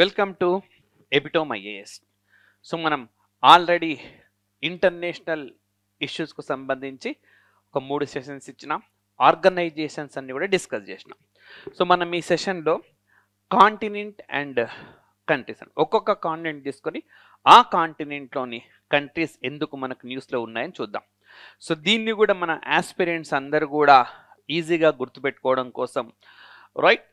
Welcome to epitome IAS. So మనం already international ఇష్యూస్కు సంబంధించి ఒక 3 సెషన్స్ ఇచ్చినాం. ఆర్గనైజేషన్స్ అన్ని కూడా డిస్కస్ చేసినాం. సో మనం ఈ సెషన్లో కాంటినెంట్ అండ్ కంట్రీస్ అని ఒక్కొక్క కాంటినెంట్ తీసుకొని ఆ కాంటినెంట్లోని కంట్రీస్ ఎందుకు మనకు న్యూస్లో ఉన్నాయని చూద్దాం. సో దీన్ని కూడా మన ఆస్పిరెంట్స్ అందరూ కూడా ఈజీగా గుర్తుపెట్టుకోవడం కోసం రైట్.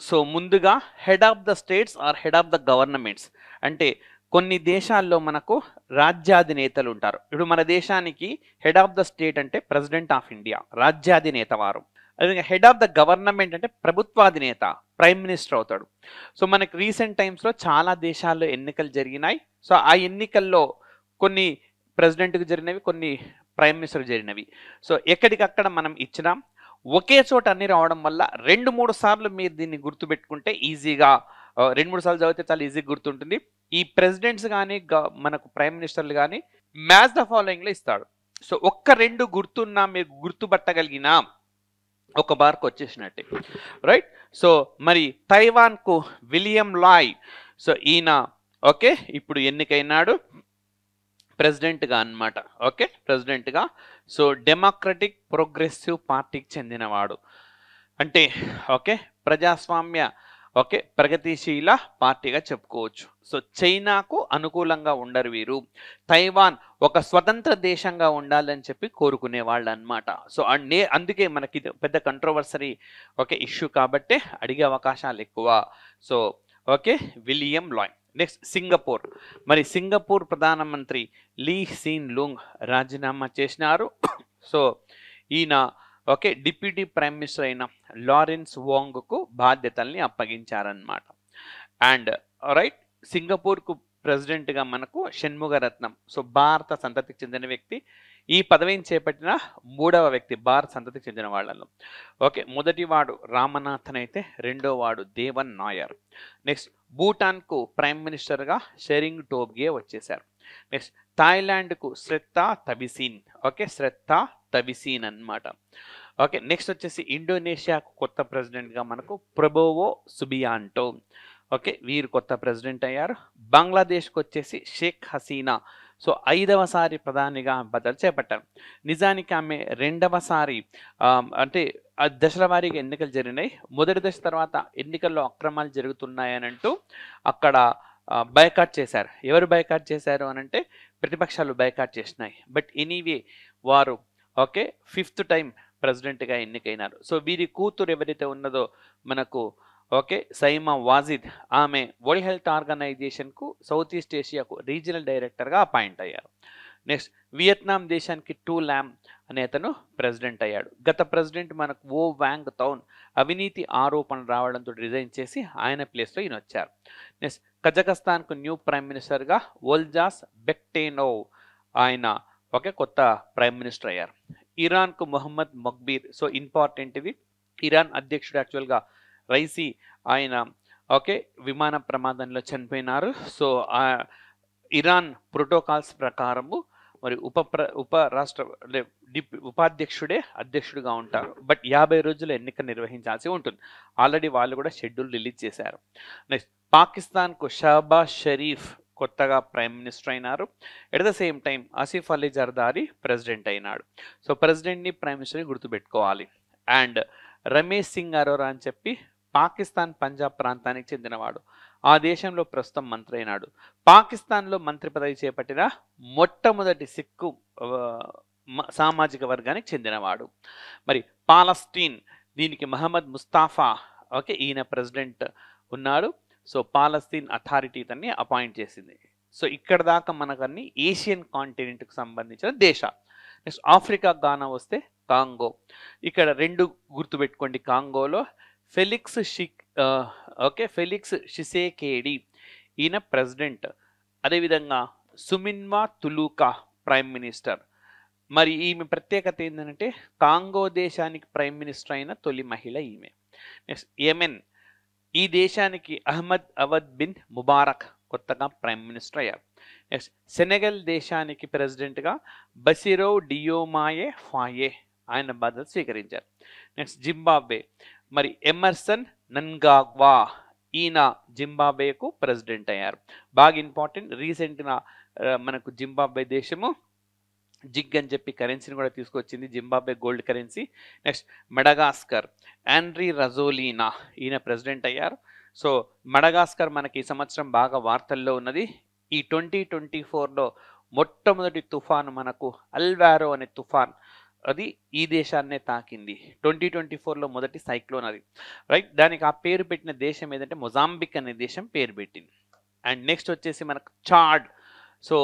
సో ముందుగా head of the states or head of the governments అంటే కొన్ని దేశాల్లో మనకు రాజ్యాధినేతలు ఉంటారు. ఇప్పుడు మన దేశానికి హెడ్ ఆఫ్ ద స్టేట్ అంటే ప్రెసిడెంట్ ఆఫ్ ఇండియా, రాజ్యాధినేత వారు. అదే హెడ్ ఆఫ్ ద గవర్నమెంట్ అంటే ప్రభుత్వాధినేత, ప్రైమ్ మినిస్టర్ అవుతాడు. సో మనకి రీసెంట్ టైమ్స్లో చాలా దేశాల్లో ఎన్నికలు జరిగినాయి. సో ఆ ఎన్నికల్లో కొన్ని ప్రెసిడెంట్కి జరిగినవి, కొన్ని ప్రైమ్ మినిస్టర్కి జరిగినవి. సో ఎక్కడికక్కడ మనం ఇచ్చినాం. ఒకే చోట అన్ని రావడం వల్ల 2-3 సార్లు మీరు దీన్ని గుర్తుపెట్టుకుంటే ఈజీగా 2-3 సార్లు చదివితే చాలా ఈజీగా గుర్తుంటుంది. ఈ ప్రెసిడెంట్స్ కానీ మనకు ప్రైమ్ మినిస్టర్లు కానీ మ్యాచ్ ద ఫాలోయింగ్లో ఇస్తాడు. సో 1-2 గుర్తున్నా మీరు గుర్తుపట్టగలిగిన ఒక బార్కు వచ్చేసినట్టే రైట్. సో మరి తైవాన్కు విలియం లాయ్, సో ఈయన ఓకే ఇప్పుడు ఎన్నికైనాడు ప్రెసిడెంట్గా అన్నమాట. ఓకే ప్రెసిడెంట్గా. సో డెమోక్రటిక్ ప్రోగ్రెసివ్ పార్టీకి చెందినవాడు అంటే ఓకే ప్రజాస్వామ్య ఓకే ప్రగతిశీల పార్టీగా చెప్పుకోవచ్చు. సో చైనాకు అనుకూలంగా ఉండరు వీరు. తైవాన్ ఒక స్వతంత్ర దేశంగా ఉండాలని చెప్పి కోరుకునే వాళ్ళు అనమాట. సో అందుకే మనకి పెద్ద కంట్రోవర్సరీ ఓకే ఇష్యూ కాబట్టి అడిగే అవకాశాలు ఎక్కువ. So okay William Lai. Next Singapore. మరి సింగపూర్ ప్రధానమంత్రి లీ సీన్ లూంగ్ రాజీనామా చేసినారు. సో ఈయన ఓకే డిప్యూటీ ప్రైమ్ మినిస్టర్ అయిన లారెన్స్ వాంగ్కు బాధ్యతల్ని అప్పగించారనమాట. అండ్ రైట్ సింగపూర్కు ప్రెసిడెంట్గా మనకు షణ్ముగరత్నం, సో భారత సంతతికి చెందిన వ్యక్తి. ఈ పదవిని చేపట్టిన 3వ వ్యక్తి భారత సంతతికి చెందిన వాళ్ళలో. ఓకే మొదటివాడు రామనాథన్ అయితే రెండో వాడు దేవన్ నాయర్. నెక్స్ట్ భూటాన్కు ప్రైమ్ మినిస్టర్గా షెరింగ్ టోబ్గే వచ్చేసారు. నెక్స్ట్ థాయిలాండ్కు శ్రెత్తా తబిసిన్, ఓకే శ్రెత్తా తబిసిన్ అన్నమాట. ఓకే నెక్స్ట్ వచ్చేసి ఇండోనేషియాకు కొత్త ప్రెసిడెంట్గా మనకు ప్రబోవో సుబియాంటో, ఓకే వీరు కొత్త ప్రెసిడెంట్ అయ్యారు. బంగ్లాదేశ్కి వచ్చేసి షేక్ హసీనా, సో 5వసారి ప్రధానిగా బాధ్యతలు చేపట్టారు. నిజానికి ఆమె 2వసారి అంటే దశల వారీగా ఎన్నికలు జరిగినాయి. మొదటి దశ తర్వాత ఎన్నికల్లో అక్రమాలు జరుగుతున్నాయని అంటూ అక్కడ బైకాట్ చేశారు. ఎవరు బైకాట్ చేశారు అని అంటే ప్రతిపక్షాలు బైకాట్ చేసినాయి. బట్ ఎనీవే వారు ఓకే 5th టైం ప్రెసిడెంట్గా ఎన్నికైనారు. సో వీరి కూతురు ఎవరైతే ఉన్నదో మనకు ఓకే సైమా వాజిద్, ఆమె వరల్డ్ హెల్త్ ఆర్గనైజేషన్కు సౌత్ ఈస్ట్ ఏషియాకు రీజనల్ డైరెక్టర్గా అపాయింట్ అయ్యారు. నెక్స్ట్ వియత్నాం దేశానికి టూ లామ్ అనే అతను ప్రెసిడెంట్ అయ్యాడు. గత ప్రెసిడెంట్ మనకు ఓ వాంగ్ తౌన్ అవినీతి ఆరోపణలు రావడంతో రిజైన్ చేసి ఆయన ప్లేస్లో ఈయన వచ్చారు. నెక్స్ట్ కజకస్తాన్కు న్యూ ప్రైమ్ మినిస్టర్గా ఓల్జాస్ బెక్టేనోవ్, ఆయన ఓకే కొత్త ప్రైమ్ మినిస్టర్ అయ్యారు. ఇరాన్కు మొహమ్మద్ మొక్బీర్, సో ఇంపార్టెంట్ ఇది. ఇరాన్ అధ్యక్షుడు యాక్చువల్గా రైసీ, ఆయన ఓకే విమాన ప్రమాదంలో చనిపోయినారు. సో ఇరాన్ ప్రోటోకాల్స్ ప్రకారము మరి ఉపాధ్యక్షుడే అధ్యక్షుడిగా ఉంటారు. బట్ 50 రోజుల ఎన్నిక నిర్వహించాల్సి ఉంటుంది. ఆల్రెడీ వాళ్ళు కూడా షెడ్యూల్ రిలీజ్ చేశారు. నెక్స్ట్ పాకిస్తాన్కు షహబాజ్ షరీఫ్ కొత్తగా ప్రైమ్ మినిస్టర్ అయినారు. At the same time Asif Ali Zardari president అయినాడు. సో ప్రెసిడెంట్ని ప్రైమ్ మినిస్టర్ని గుర్తుపెట్టుకోవాలి. అండ్ రమేష్ సింగ్ అరోరా అని చెప్పి పాకిస్తాన్ పంజాబ్ ప్రాంతానికి చెందినవాడు. ఆ దేశంలో ప్రస్తుతం మంత్రి అయినాడు. పాకిస్తాన్లో మంత్రి పదవి చేపట్టిన మొట్టమొదటి సిక్కు సామాజిక వర్గానికి చెందినవాడు. మరి పాలస్తీన్, దీనికి మహమ్మద్ ముస్తాఫా ఓకే ఈయన ప్రెసిడెంట్ ఉన్నాడు. సో పాలస్తీన్ అథారిటీ తన్ని అపాయింట్ చేసింది. సో ఇక్కడ దాకా మనకన్నీ ఏషియన్ కాంటినెంట్కి సంబంధించిన దేశాలు. నెక్స్ట్ ఆఫ్రికా గానా వస్తే కాంగో. ఇక్కడ 2 గుర్తుపెట్టుకోండి. కాంగోలో ఫెలిక్స్ షిసేకేడి ఈయన ప్రెసిడెంట్. అదేవిధంగా సుమిన్వా తులూకా ప్రైమ్ మినిస్టర్. మరి ఈమె ప్రత్యేకత ఏంటంటే కాంగో దేశానికి ప్రైమ్ మినిస్టర్ అయిన తొలి మహిళ ఈమె. నెక్స్ట్ యెమెన్, ఈ దేశానికి అహ్మద్ అవద్ బిన్ ముబారక్ కొత్తగా ప్రైమ్ మినిస్టర్ అయ్యారు. నెక్స్ట్ సెనెగల్ దేశానికి ప్రెసిడెంట్గా బసిరో డియోమాయే ఫాయే ఆయన బాధ్యత స్వీకరించారు. నెక్స్ట్ జింబాబ్వే, మరి ఎమర్సన్ నన్గాగ్వా ఈయన జింబాబ్వేకు ప్రెసిడెంట్ అయ్యారు. బాగా ఇంపార్టెంట్. రీసెంట్గా మనకు జింబాబ్వే దేశము జిగ్ అని చెప్పి కరెన్సీని కూడా తీసుకొచ్చింది, Zimbabwe gold currency. Next Madagascar, Andry Rajoelina, ఈయన ప్రెసిడెంట్ అయ్యారు. సో మడగాస్కర్ మనకి ఈ సంవత్సరం బాగా వార్తల్లో ఉన్నది. ఈ 2024లో మొట్టమొదటి తుఫాను మనకు అల్వారో అనే తుఫాన్, అది ఈ దేశాన్నే తాకింది. 2024లో మొదటి సైక్లోన్ అది, రైట్. దానికి ఆ పేరు పెట్టిన దేశం ఏదంటే మొజాంబిక్ అనే దేశం పేరు పెట్టింది. అండ్ నెక్స్ట్ వచ్చేసి మనకు చాడ్. సో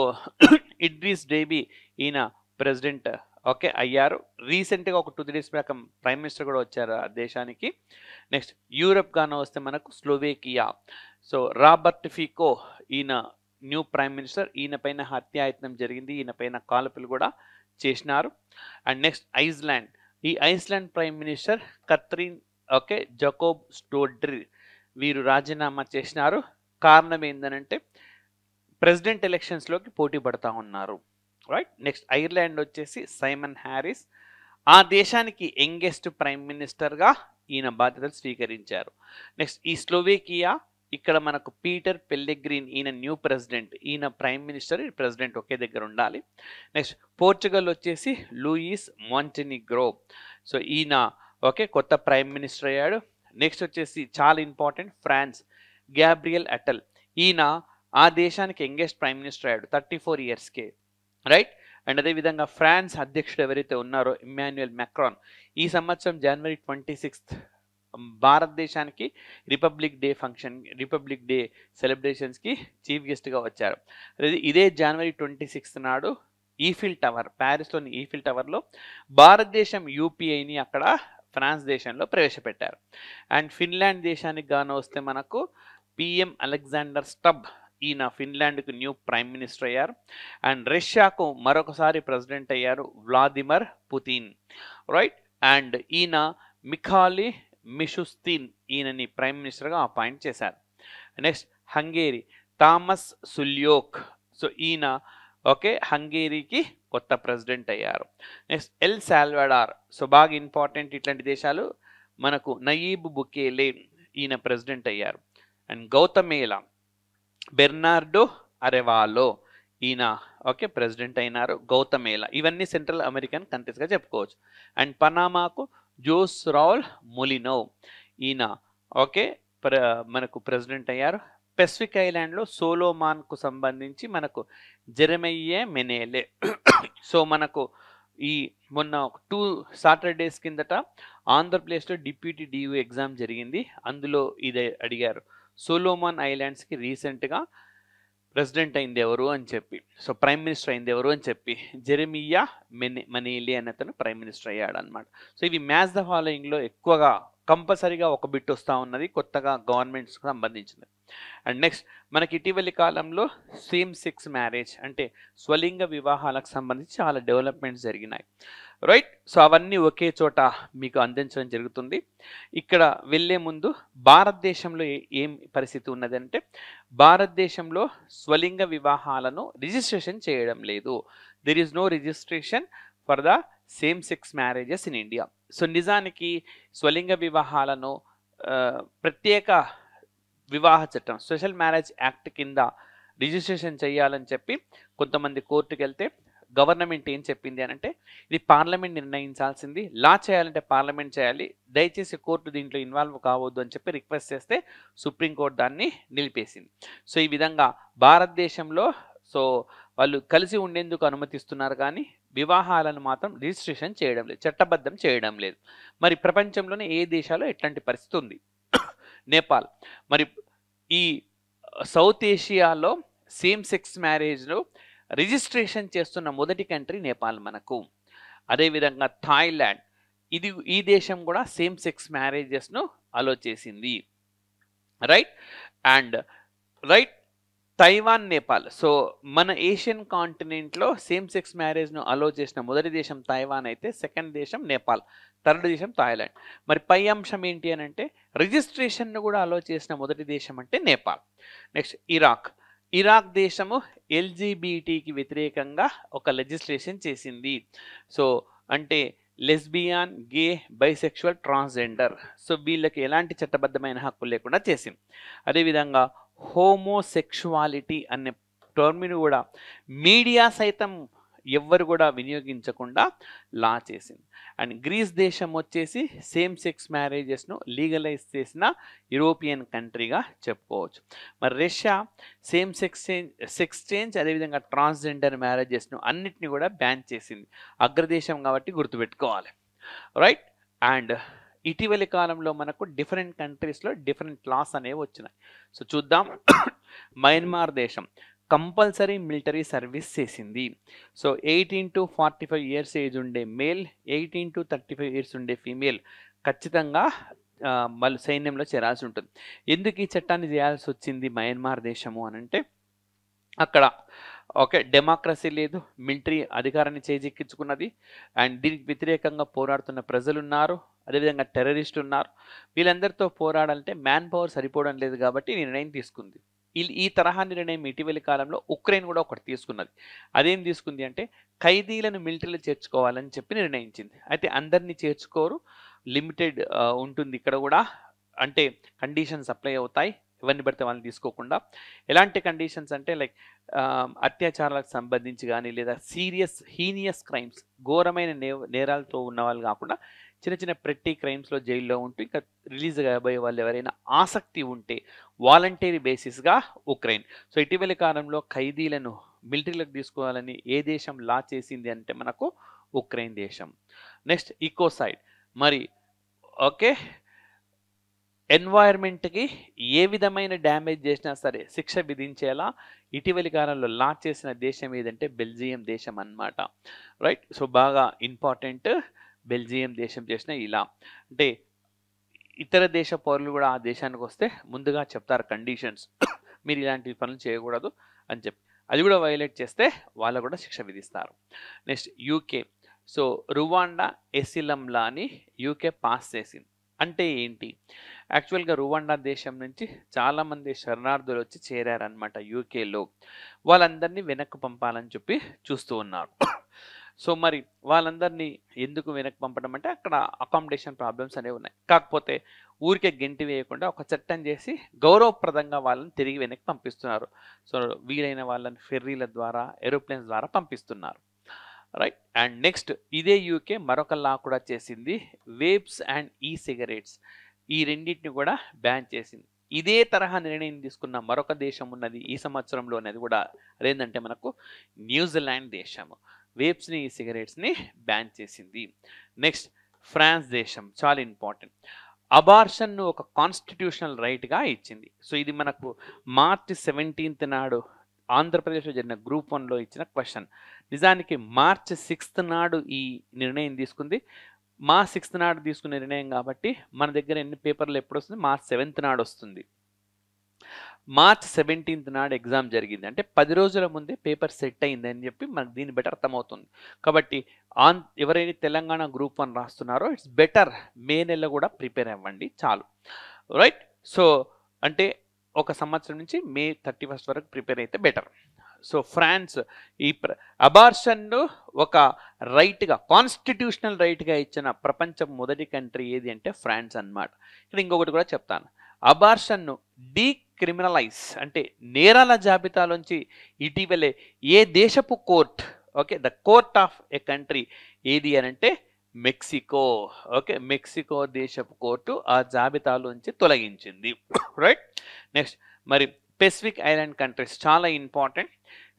ఇడ్రీస్ డేబీ ఈయన ప్రెసిడెంట్ ఓకే అయ్యారు. రీసెంట్గా ఒక 2-3 days బ్యాక్ ప్రైమ్ మినిస్టర్ కూడా వచ్చారు ఆ దేశానికి. నెక్స్ట్ యూరప్ గాన వస్తే మనకు స్లోవేకియా. సో రాబర్ట్ ఫికో ఈయన న్యూ ప్రైమ్ మినిస్టర్. ఈయన పైన హత్యాయత్నం జరిగింది, ఈయన పైన కాల్పులు కూడా చేసినారు. And next Iceland. ఈ ఐస్లాండ్ ప్రైమ్ మినిస్టర్ కత్రిన్ ఓకే జకోబ్ స్టోడ్రి, వీరు రాజీనామా చేసినారు. కారణం ఏంటంటే ప్రెసిడెంట్ ఎలక్షన్స్లోకి పోటీ పడతా ఉన్నారు, రైట్. నెక్స్ట్ ఐర్లాండ్ వచ్చేసి సైమన్ హ్యారిస్, ఆ దేశానికి యంగెస్ట్ ప్రైమ్ మినిస్టర్గా ఈయన బాధ్యతలు స్వీకరించారు. నెక్స్ట్ ఈ స్లోవేకియా, ఇక్కడ మనకు పీటర్ పెల్లెగ్రిన్, ఈయన న్యూ ప్రెసిడెంట్, ఈయన ప్రైమ్ మినిస్టర్ ప్రెసిడెంట్ ఒకే దగ్గర ఉండాలి. నెక్స్ట్ పోర్చుగల్ వచ్చేసి లూయిస్ మాంటెనిగ్రో, సో ఈయన ఓకే కొత్త ప్రైమ్ మినిస్టర్ అయ్యాడు. నెక్స్ట్ వచ్చేసి చాలా ఇంపార్టెంట్ ఫ్రాన్స్, గ్యాబ్రియల్ అటల్, ఈయన ఆ దేశానికి యంగెస్ట్ ప్రైమ్ మినిస్టర్ అయ్యాడు 34 yearsకే, రైట్. అండ్ అదేవిధంగా ఫ్రాన్స్ అధ్యక్షుడు ఎవరైతే ఉన్నారో ఇమ్మాన్యుయల్ మ్యాక్రాన్, ఈ సంవత్సరం January 26th భారతదేశానికి రిపబ్లిక్ డే సెలబ్రేషన్స్కి చీఫ్ గెస్ట్గా వచ్చారు. ఇదే January 26th నాడు ఈఫిల్ టవర్, ప్యారిస్లోని ఈఫిల్ టవర్లో భారతదేశం యూపీఐని అక్కడ ఫ్రాన్స్ దేశంలో ప్రవేశపెట్టారు. అండ్ ఫిన్లాండ్ దేశానికి గాను వస్తే మనకు పిఎం అలెగ్జాండర్ స్టబ్, ఈయన ఫిన్లాండ్కు న్యూ ప్రైమ్ మినిస్టర్ అయ్యారు. అండ్ రష్యాకు మరొకసారి ప్రెసిడెంట్ అయ్యారు వ్లాదిమిర్ పుతిన్, రైట్. అండ్ ఈయన మిఖాలి మిషుస్తిన్, ఈయనని ప్రైమ్ మినిస్టర్గా అపాయింట్ చేశారు. నెక్స్ట్ హంగేరీ, థామస్ సుల్యోక్, సో ఈయన ఓకే హంగేరీకి కొత్త ప్రెసిడెంట్ అయ్యారు. నెక్స్ట్ ఎల్ సాల్వడార్, సో బాగా ఇంపార్టెంట్ ఇట్లాంటి దేశాలు మనకు నయీబ్ బుకేలే, ఈయన ప్రెసిడెంట్ అయ్యారు. అండ్ గౌతమేలా, బెర్నార్డో అరెవాలో, ఈయన ఓకే ప్రెసిడెంట్ అయినారు. గౌతమేలా, ఇవన్నీ సెంట్రల్ అమెరికన్ కంట్రీస్గా చెప్పుకోవచ్చు. అండ్ పనామాకు జోస్ రౌల్ మొలినో, ఈయన ఓకే మనకు ప్రెసిడెంట్ అయ్యారు. పెసిఫిక్ ఐలాండ్లో సోలోమాన్కు సంబంధించి మనకు జెరెమయ్యే మెనేలే, సో మనకు ఈ మొన్న 2 Saturdays కిందట ఆంధ్రప్రదేశ్లో డిప్యూటీ డియూ ఎగ్జామ్ జరిగింది, అందులో ఇదే అడిగారు, సోలోమాన్ ఐలాండ్స్కి రీసెంట్గా ప్రెసిడెంట్ అయింది ఎవరు అని చెప్పి, సో ప్రైమ్ మినిస్టర్ అయింది ఎవరు అని చెప్పి జెరెమియా మెనేలే అనే అతను ప్రైమ్ మినిస్టర్ అయ్యాడు అనమాట. సో ఇవి మ్యాచ్ ద ఫాలోయింగ్లో ఎక్కువగా కంపల్సరీగా ఒక బిట్ వస్తూ ఉన్నది కొత్తగా గవర్నమెంట్స్కి సంబంధించింది. అండ్ నెక్స్ట్ మనకి ఇటీవలి కాలంలో సేమ్ సెక్స్ మ్యారేజ్ అంటే స్వలింగ వివాహాలకు సంబంధించి చాలా డెవలప్మెంట్స్ జరిగినాయి, రైట్. సో అవన్నీ ఒకే చోట మీకు అందించడం జరుగుతుంది. ఇక్కడ వెళ్ళే ముందు భారతదేశంలో ఏం పరిస్థితి ఉన్నది అంటే, భారతదేశంలో స్వలింగ వివాహాలను రిజిస్ట్రేషన్ చేయడం లేదు. There is no registration for the same sex marriages in India. So నిజానికి స్వలింగ వివాహాలను ప్రత్యేక వివాహ చట్టం స్పెషల్ మ్యారేజ్ యాక్ట్ కింద రిజిస్ట్రేషన్ చేయాలని చెప్పి కొంతమంది కోర్టుకు వెళ్తే గవర్నమెంట్ ఏం చెప్పింది అని అంటే, ఇది పార్లమెంట్ నిర్ణయించాల్సింది, లా చేయాలంటే పార్లమెంట్ చేయాలి, దయచేసి కోర్టు దీంట్లో ఇన్వాల్వ్ కావద్దు అని చెప్పి రిక్వెస్ట్ చేస్తే సుప్రీంకోర్టు దాన్ని నిలిపేసింది. సో ఈ విధంగా భారతదేశంలో సో వాళ్ళు కలిసి ఉండేందుకు అనుమతిస్తున్నారు కానీ వివాహాలను మాత్రం రిజిస్ట్రేషన్ చేయడం లేదు, చట్టబద్ధం చేయడం లేదు. మరి ప్రపంచంలోనే ఏ దేశాల్లో ఎట్లాంటి పరిస్థితి ఉంది? నేపాల్. మరి ఈ సౌత్ ఏషియాలో సేమ్ సెక్స్ మ్యారేజ్లో రిజిస్ట్రేషన్ చేస్తున్న మొదటి కంట్రీ నేపాల్ మనకు. అదేవిధంగా థాయిలాండ్, ఈ దేశం కూడా సేమ్ సెక్స్ మ్యారేజెస్ను అలో చేసింది, right. And right Taiwan, Nepal. So మన ఏషియన్ కాంటినెంట్లో సేమ్ సెక్స్ మ్యారేజ్ను అలో చేసిన మొదటి దేశం తైవాన్ అయితే, సెకండ్ దేశం నేపాల్, థర్డ్ దేశం థాయిలాండ్. మరి పై అంశం ఏంటి అని అంటే, రిజిస్ట్రేషన్ను కూడా అలో చేసిన మొదటి దేశం అంటే నేపాల్. నెక్స్ట్ ఇరాక్ దేశము ఎల్జీబీటీకి వ్యతిరేకంగా ఒక లెజిస్లేషన్ చేసింది. సో అంటే లెస్బియన్, గే, బైసెక్షువల్, ట్రాన్స్జెండర్. సో వీళ్ళకి ఎలాంటి చట్టబద్ధమైన హక్కులు లేకుండా చేసింది. అదేవిధంగా హోమోసెక్షువాలిటీ అనే టర్మ్ని కూడా మీడియా సైతం ఎవ్వరు కూడా వినియోగించకుండా లా చేసింది. అండ్ గ్రీస్ దేశం వచ్చేసి సేమ్ సెక్స్ మ్యారేజెస్ను లీగలైజ్ చేసిన యూరోపియన్ కంట్రీగా చెప్పుకోవచ్చు. మరి రష్యా సేమ్ సెక్స్ చేంజ్ అదేవిధంగా ట్రాన్స్జెండర్ మ్యారేజెస్ను అన్నిటిని కూడా బ్యాన్ చేసింది. అగ్రదేశం కాబట్టి గుర్తుపెట్టుకోవాలి, రైట్. అండ్ ఇటీవలి కాలంలో మనకు డిఫరెంట్ కంట్రీస్లో డిఫరెంట్ లాస్ అనేవి వచ్చినాయి. సో చూద్దాం. మయన్మార్ దేశం కంపల్సరీ మిలిటరీ సర్వీస్ చేసింది. సో 18 to 45 ఇయర్స్ ఏజ్ ఉండే మేల్, 18 to 35 ఇయర్స్ ఉండే ఫీమేల్ ఖచ్చితంగా వాళ్ళు సైన్యంలో చేరాల్సి ఉంటుంది. ఎందుకు ఈ చట్టాన్ని చేయాల్సి వచ్చింది మయన్మార్ దేశము అని అంటే, అక్కడ డెమోక్రసీ లేదు, మిలిటరీ అధికారాన్ని చేజిక్కించుకున్నది. అండ్ దీనికి వ్యతిరేకంగా పోరాడుతున్న ప్రజలు ఉన్నారు, అదేవిధంగా టెర్రరిస్టులు ఉన్నారు. వీళ్ళందరితో పోరాడాలంటే మ్యాన్ పవర్ సరిపోవడం లేదు కాబట్టి నిర్ణయం తీసుకుంది. ఈ తరహా నిర్ణయం ఇటీవలి కాలంలో ఉక్రెయిన్ కూడా ఒకటి తీసుకున్నది. అదేం తీసుకుంది అంటే ఖైదీలను మిలిటరీలో చేర్చుకోవాలని చెప్పి నిర్ణయించింది. అయితే అందరినీ చేర్చుకోరు, లిమిటెడ్ ఉంటుంది ఇక్కడ కూడా. అంటే కండిషన్స్ అప్లై అవుతాయి, ఎవరిని పడితే వాళ్ళని తీసుకోకుండా. ఎలాంటి కండిషన్స్ అంటే లైక్ అత్యాచారాలకు సంబంధించి కానీ, లేదా హీనియస్ క్రైమ్స్, ఘోరమైన నేరాలతో ఉన్న వాళ్ళు కాకుండా చిన్న చిన్న ప్రెట్టి క్రైమ్స్లో జైల్లో ఉంటూ ఇంకా రిలీజ్ కాబోయే వాళ్ళు ఎవరైనా ఆసక్తి ఉంటే వాలంటరీ బేసిస్గా ఉక్రెయిన్. సో ఇటీవలి కాలంలో ఖైదీలను మిలిటరీలకు తీసుకోవాలని ఏ దేశం లా చేసింది అంటే మనకు ఉక్రెయిన్ దేశం. నెక్స్ట్ ఈకోసైడ్. మరి ఎన్వైర్మెంట్కి ఏ విధమైన డ్యామేజ్ చేసినా సరే శిక్ష విధించేలా ఇటీవలి కాలంలో లా చేసిన దేశం ఏదంటే బెల్జియం దేశం అన్నమాట, రైట్. సో బాగా ఇంపార్టెంట్ బెల్జియం దేశం చేసిన ఇలా. అంటే ఇతర దేశ పౌరులు కూడా ఆ దేశానికి వస్తే ముందుగా చెప్తారు కండిషన్స్, మీరు ఇలాంటి పనులు చేయకూడదు అని చెప్పి. అది కూడా వైలేట్ చేస్తే వాళ్ళకు కూడా శిక్ష విధిస్తారు. Next UK. So Rwanda asylum లాని యూకే పాస్ చేసింది. అంటే ఏంటి? యాక్చువల్గా రువాండా దేశం నుంచి చాలామంది శరణార్థులు వచ్చి చేరారనమాట యూకేలో. వాళ్ళందరినీ వెనక్కి పంపాలని చెప్పి చూస్తూ ఉన్నారు. సో మరి వాళ్ళందరినీ ఎందుకు వెనక్కి పంపడం అంటే అక్కడ అకామిడేషన్ ప్రాబ్లమ్స్ అనేవి ఉన్నాయి. కాకపోతే ఊరికే గెంటి వేయకుండా ఒక చట్టం చేసి గౌరవప్రదంగా వాళ్ళని తిరిగి వెనక్కి పంపిస్తున్నారు. సో వీలైన వాళ్ళని ఫెర్రీల ద్వారా, ఏరోప్లేన్స్ ద్వారా పంపిస్తున్నారు, రైట్. అండ్ నెక్స్ట్ ఇదే యూకే మరొక లా కూడా చేసింది, వేప్స్ అండ్ ఈ సిగరెట్స్. ఈ రెండింటిని కూడా బ్యాన్ చేసింది. ఇదే తరహా నిర్ణయం తీసుకున్న మరొక దేశం ఉన్నది ఈ సంవత్సరంలో, అనేది కూడా అదేంటంటే మనకు న్యూజిలాండ్ దేశము. వేప్స్ని, ఈ సిగరెట్స్ని బ్యాన్ చేసింది. నెక్స్ట్ ఫ్రాన్స్ దేశం, చాలా ఇంపార్టెంట్. అబార్షన్ను ఒక కాన్స్టిట్యూషనల్ రైట్గా ఇచ్చింది. సో ఇది మనకు మార్చి 17th నాడు ఆంధ్రప్రదేశ్లో జరిగిన గ్రూప్ 1లో ఇచ్చిన క్వశ్చన్. నిజానికి మార్చి 6th నాడు ఈ నిర్ణయం తీసుకుంది. మార్చ్ 6th నాడు తీసుకున్న నిర్ణయం కాబట్టి మన దగ్గర ఎన్ని పేపర్లు ఎప్పుడు వస్తుంది? మార్చ్ 7th నాడు వస్తుంది. మార్చ్ 17th నాడు ఎగ్జామ్ జరిగింది అంటే 10 రోజుల ముందే పేపర్ సెట్ అయింది అని చెప్పి మనకు దీన్ని బట్టి అర్థమవుతుంది. కాబట్టి ఎవరైతే తెలంగాణ గ్రూప్ 1 రాస్తున్నారో ఇట్స్ బెటర్ మే నెలలో కూడా ప్రిపేర్ అవ్వండి చాలు, రైట్. సో అంటే ఒక సంవత్సరం నుంచి మే 31st వరకు ప్రిపేర్ అయితే బెటర్. సో ఫ్రాన్స్ ఈ అబార్షన్ను ఒక రైట్గా, కాన్స్టిట్యూషనల్ రైట్గా ఇచ్చిన ప్రపంచం మొదటి కంట్రీ ఏది అంటే ఫ్రాన్స్ అన్నమాట. ఇక్కడ ఇంకొకటి కూడా చెప్తాను. అబార్షన్ను డీక్రిమినలైజ్ అంటే నేరాల జాబితాలోంచి ఇటీవలే ఏ దేశపు court, the court of A country ఏది అని అంటే మెక్సికో. మెక్సికో దేశపు కోర్టు ఆ జాబితాలోంచి తొలగించింది, రైట్. నెక్స్ట్ మరి పెసిఫిక్ ఐలాండ్ కంట్రీస్ చాలా ఇంపార్టెంట్.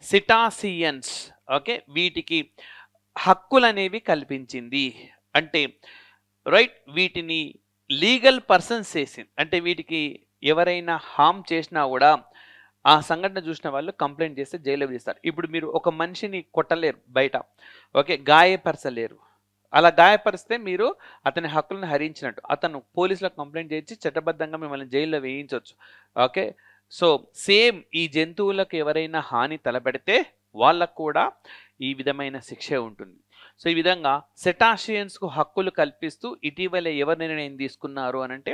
సిటాసియన్స్, వీటికి హక్కులు అనేవి కల్పించింది. అంటే రైట్, వీటిని లీగల్ పర్సన్స్ చేసింది. అంటే వీటికి ఎవరైనా హామ్ చేసినా కూడా ఆ సంఘటన చూసిన వాళ్ళు కంప్లైంట్ చేస్తే జైల్లో విధిస్తారు. ఇప్పుడు మీరు ఒక మనిషిని కొట్టలేరు బయట, గాయపరచలేరు. అలా గాయపరిస్తే మీరు అతని హక్కులను హరించినట్టు. అతను పోలీసులకు కంప్లైంట్ చేసి చట్టబద్ధంగా మిమ్మల్ని జైల్లో వేయించవచ్చు. సో సేమ్ ఈ జంతువులకు ఎవరైనా హాని తలపెడితే వాళ్ళకు కూడా ఈ విధమైన శిక్ష ఉంటుంది. సో ఈ విధంగా సెటాషియన్స్కు హక్కులు కల్పిస్తూ ఇటీవల ఎవరు నిర్ణయం తీసుకున్నారు అని అంటే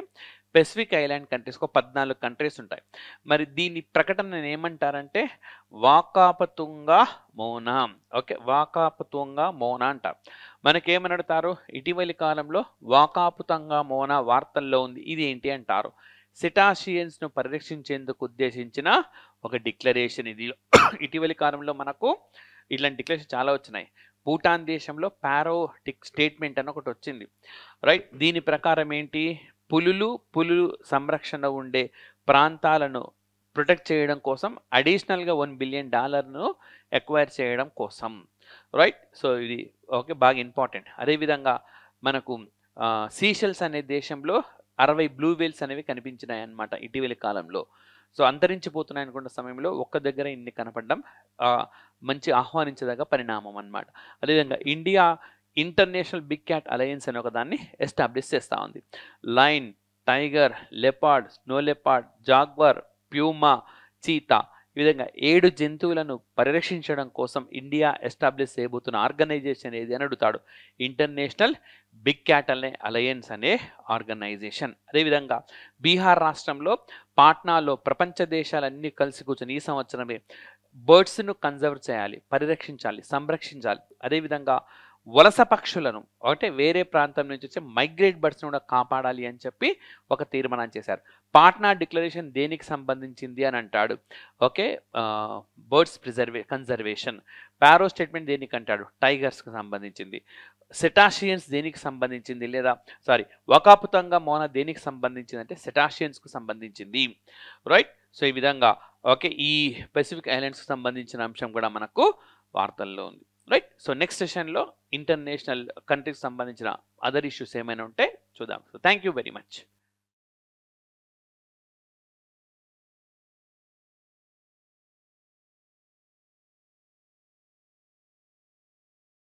పెసిఫిక్ ఐలాండ్ కంట్రీస్, ఒక 14 కంట్రీస్ ఉంటాయి. మరి దీని ప్రకటన ఏమంటారంటే వాకాపతుంగ మౌన. ఓకే, వాకాపతుంగ మౌన అంటారు. మనకేమని అడుగుతారు, ఇటీవలి కాలంలో వాకాపుతంగా మౌన వార్తల్లో ఉంది, ఇది ఏంటి అంటారు. సిటాషియన్స్ ను పరిరక్షించేందుకు ఉద్దేశించిన ఒక డిక్లరేషన్ ఇది. ఇటీవలి కాలంలో మనకు ఇట్లాంటి డిక్లరేషన్ చాలా వచ్చినాయి. భూటాన్ దేశంలో పారోటిక్ స్టేట్మెంట్ అని ఒకటి వచ్చింది, రైట్. దీని ప్రకారం ఏంటి, పులులు సంరక్షణ ఉండే ప్రాంతాలను ప్రొటెక్ట్ చేయడం కోసం అడిషనల్గా $1 బిలియన్ ఎక్వైర్ చేయడం కోసం, రైట్. సో ఇది ఓకే, బాగా ఇంపార్టెంట్. అదేవిధంగా మనకు సీషెల్స్ అనే దేశంలో 60 బ్లూ వేల్స్ అనేవి కనిపించినాయి అన్నమాట ఇటీవలి కాలంలో. సో అంతరించిపోతున్నాయి అనుకున్న సమయంలో ఒక్క దగ్గర ఇన్ని కనపడడం మంచి ఆహ్వానించదగ్గ పరిణామం అన్నమాట. అదేవిధంగా India international big cat alliance అనే ఒక దాన్ని ఎస్టాబ్లిష్ చేస్తూ ఉంది. Lion, tiger, leopard, snow leopard, jaguar, puma, cheetah, ఈ విధంగా 7 జంతువులను పరిరక్షించడం కోసం ఇండియా ఎస్టాబ్లిష్ చేయబోతున్న ఆర్గనైజేషన్ ఏది అని అడుగుతాడు. ఇంటర్నేషనల్ బిగ్ క్యాట్ అలయన్స్ అనే ఆర్గనైజేషన్. అదేవిధంగా బీహార్ రాష్ట్రంలో పాట్నాలో ప్రపంచ దేశాలన్నీ కలిసి కూర్చొని ఈ సంవత్సరమే బర్డ్స్ను కన్జర్వ్ చేయాలి, పరిరక్షించాలి, సంరక్షించాలి. అదేవిధంగా వలస పక్షులను, అంటే వేరే ప్రాంతం నుంచి వచ్చే మైగ్రేట్ బర్డ్స్ను కూడా కాపాడాలి అని చెప్పి ఒక తీర్మానం చేశారు. పాట్నా డిక్లరేషన్ దేనికి సంబంధించింది అని అంటాడు. Okay, birds conservation. పారో స్టేట్మెంట్ దేనికి అంటాడు, టైగర్స్కి సంబంధించింది. సెటాషియన్స్ దేనికి సంబంధించింది, లేదా వకాపుతంగా మౌన దేనికి సంబంధించింది అంటే సెటాషియన్స్కు సంబంధించింది, రైట్. సో ఈ విధంగా ఓకే, ఈ పెసిఫిక్ ఐలాండ్స్కి సంబంధించిన అంశం కూడా మనకు వార్తల్లో ఉంది, రైట్. సో నెక్స్ట్ సెషన్లో ఇంటర్నేషనల్ కంట్రీకి సంబంధించిన అదర్ ఇష్యూస్ ఏమైనా ఉంటే చూద్దాం. So thank you very much.